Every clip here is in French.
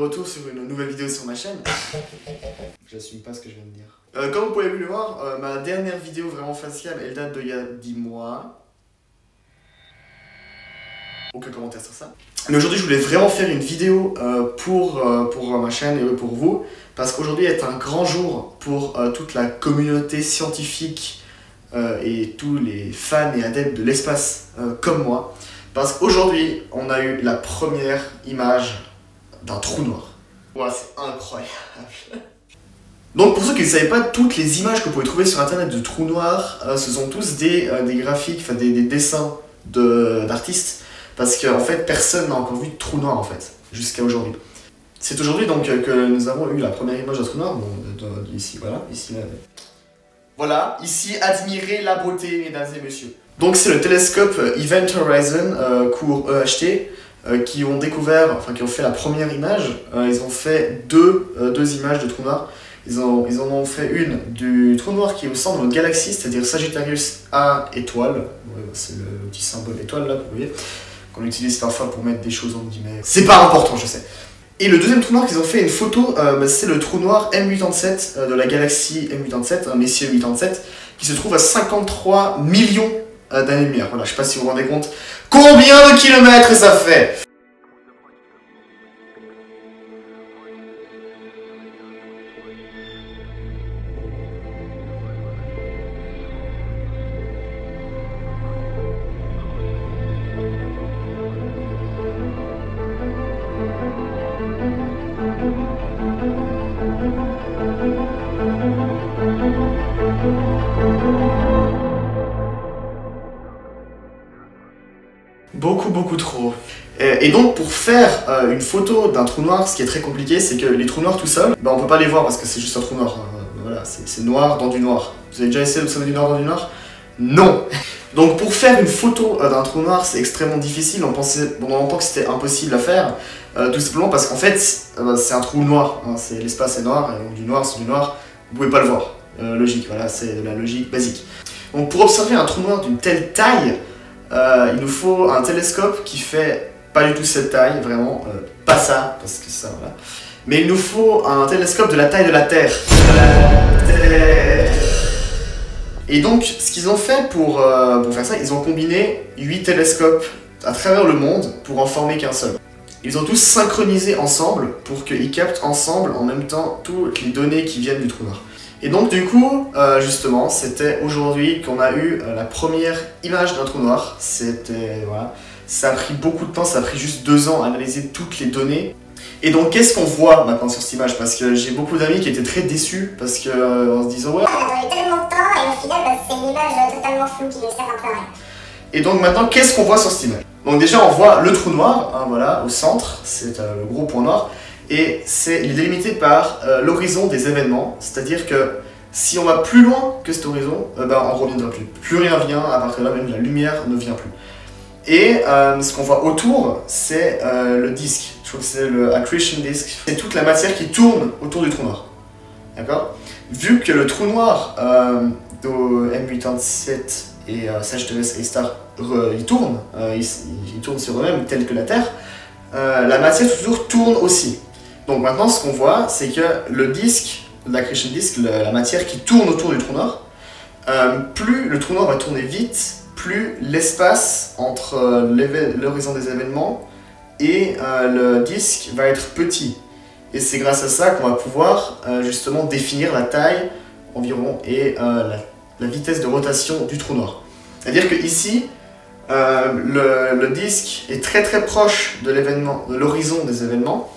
retour sur une nouvelle vidéo sur ma chaîne. J'assume pas ce que je viens de dire. Comme vous pouvez le voir, ma dernière vidéo vraiment faciale, elle date d'il y a 10 mois. Aucun commentaire sur ça. Mais aujourd'hui, je voulais vraiment faire une vidéo pour ma chaîne et pour vous. Parce qu'aujourd'hui est un grand jour pour toute la communauté scientifique et tous les fans et adeptes de l'espace comme moi. Parce qu'aujourd'hui, on a eu la première image d'un trou noir. Voilà, c'est incroyable. Donc pour ceux qui ne savaient pas, toutes les images que vous pouvez trouver sur internet de trous noirs, ce sont tous des graphiques, enfin des dessins d'artistes. Parce qu'en fait, personne n'a encore vu de trou noir en fait, jusqu'à aujourd'hui. C'est aujourd'hui donc que nous avons eu la première image d'un trou noir, ici, voilà, ici, là. Voilà, ici, admirez la beauté, mesdames et messieurs. Donc c'est le télescope Event Horizon, court EHT, qui ont découvert, enfin qui ont fait la première image. Ils ont fait deux images de trous noirs. Ils en ont fait une du trou noir qui est au centre de notre galaxie, c'est-à-dire Sagittarius A étoile. Ouais, c'est le petit symbole étoile là, vous voyez, qu'on utilise parfois pour mettre des choses en guillemets. C'est pas important, je sais. Et le deuxième trou noir qu'ils ont fait une photo, c'est le trou noir M87 de la galaxie M87, un Messier 87, qui se trouve à 53 millions d'années-lumière. Voilà, je sais pas si vous vous rendez compte combien de kilomètres ça fait. Beaucoup trop. Et donc pour faire une photo d'un trou noir, ce qui est très compliqué, c'est que les trous noirs tout seuls, on peut pas les voir parce que c'est juste un trou noir. Voilà, c'est noir dans du noir. Vous avez déjà essayé d'observer du noir dans du noir? Non. Donc pour faire une photo d'un trou noir, c'est extrêmement difficile. On pensait pendant longtemps que c'était impossible à faire, tout simplement parce qu'en fait, c'est un trou noir. Hein, l'espace est noir, et donc du noir c'est du noir. Vous pouvez pas le voir. Logique, voilà, c'est de la logique basique. Donc pour observer un trou noir d'une telle taille, il nous faut un télescope qui fait pas du tout cette taille, vraiment, pas ça, parce que ça, voilà. Mais il nous faut un télescope de la taille de la Terre. Et donc, ce qu'ils ont fait pour faire ça, ils ont combiné 8 télescopes à travers le monde pour en former qu'un seul. Ils ont tous synchronisé ensemble pour qu'ils captent ensemble, en même temps, toutes les données qui viennent du trou noir. Et donc du coup, justement, c'était aujourd'hui qu'on a eu la première image d'un trou noir. C'était, voilà, ça a pris beaucoup de temps, ça a pris juste 2 ans à analyser toutes les données. Et donc qu'est-ce qu'on voit maintenant sur cette image? Parce que j'ai beaucoup d'amis qui étaient très déçus, parce que en se disant ouais, on a eu tellement de temps et au final c'est une image totalement floue qui ne sert un peu à rien. Et donc maintenant, qu'est-ce qu'on voit sur cette image? Donc déjà on voit le trou noir, hein, voilà, au centre, c'est le gros point noir. Et il est délimité par l'horizon des événements, c'est-à-dire que si on va plus loin que cet horizon, on ne reviendra plus. Plus rien vient, à partir de là, même la lumière ne vient plus. Et ce qu'on voit autour, c'est le disque. Je crois que c'est le accretion disk. C'est toute la matière qui tourne autour du trou noir. D'accord? Vu que le trou noir de M87 et Sagittarius A-Star, ils tournent sur eux-mêmes, tel que la Terre, la matière toujours tourne aussi. Donc maintenant, ce qu'on voit, c'est que le disque, l'accretion disk, la matière qui tourne autour du trou noir, plus le trou noir va tourner vite, plus l'espace entre l'horizon des événements et le disque va être petit. Et c'est grâce à ça qu'on va pouvoir justement définir la taille environ et la vitesse de rotation du trou noir. C'est-à-dire que ici, le disque est très proche de l'horizon des événements,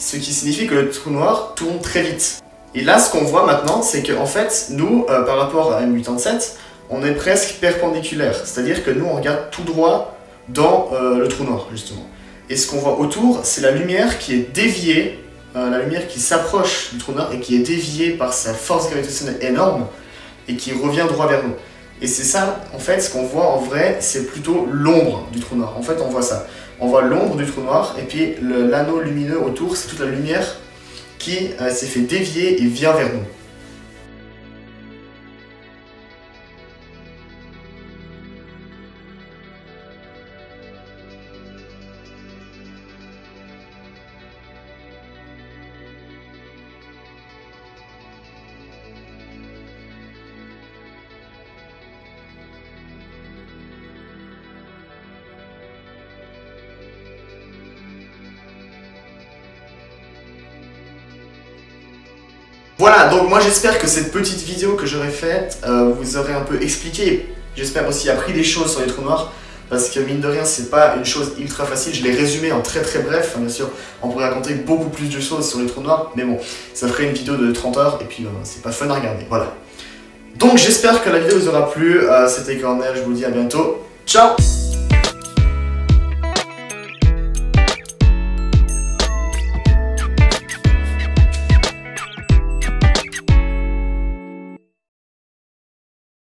ce qui signifie que le trou noir tourne très vite. Et là, ce qu'on voit maintenant, c'est qu'en fait, nous, par rapport à M87, on est presque perpendiculaire. C'est-à-dire que nous, on regarde tout droit dans le trou noir, justement. Et ce qu'on voit autour, c'est la lumière qui est déviée, la lumière qui s'approche du trou noir et qui est déviée par sa force gravitationnelle énorme et qui revient droit vers nous. Et c'est ça, en fait, ce qu'on voit en vrai, c'est plutôt l'ombre du trou noir. En fait, on voit ça. On voit l'ombre du trou noir, et puis l'anneau lumineux autour, c'est toute la lumière qui s'est fait dévier et vient vers nous. Voilà, donc moi j'espère que cette petite vidéo que j'aurais faite vous aurait un peu expliqué, j'espère aussi appris des choses sur les trous noirs, parce que mine de rien c'est pas une chose ultra facile, je l'ai résumé en très bref, bien sûr on pourrait raconter beaucoup plus de choses sur les trous noirs, mais bon, ça ferait une vidéo de 30 heures et puis c'est pas fun à regarder, voilà. Donc j'espère que la vidéo vous aura plu, c'était Cornel, je vous dis à bientôt, ciao.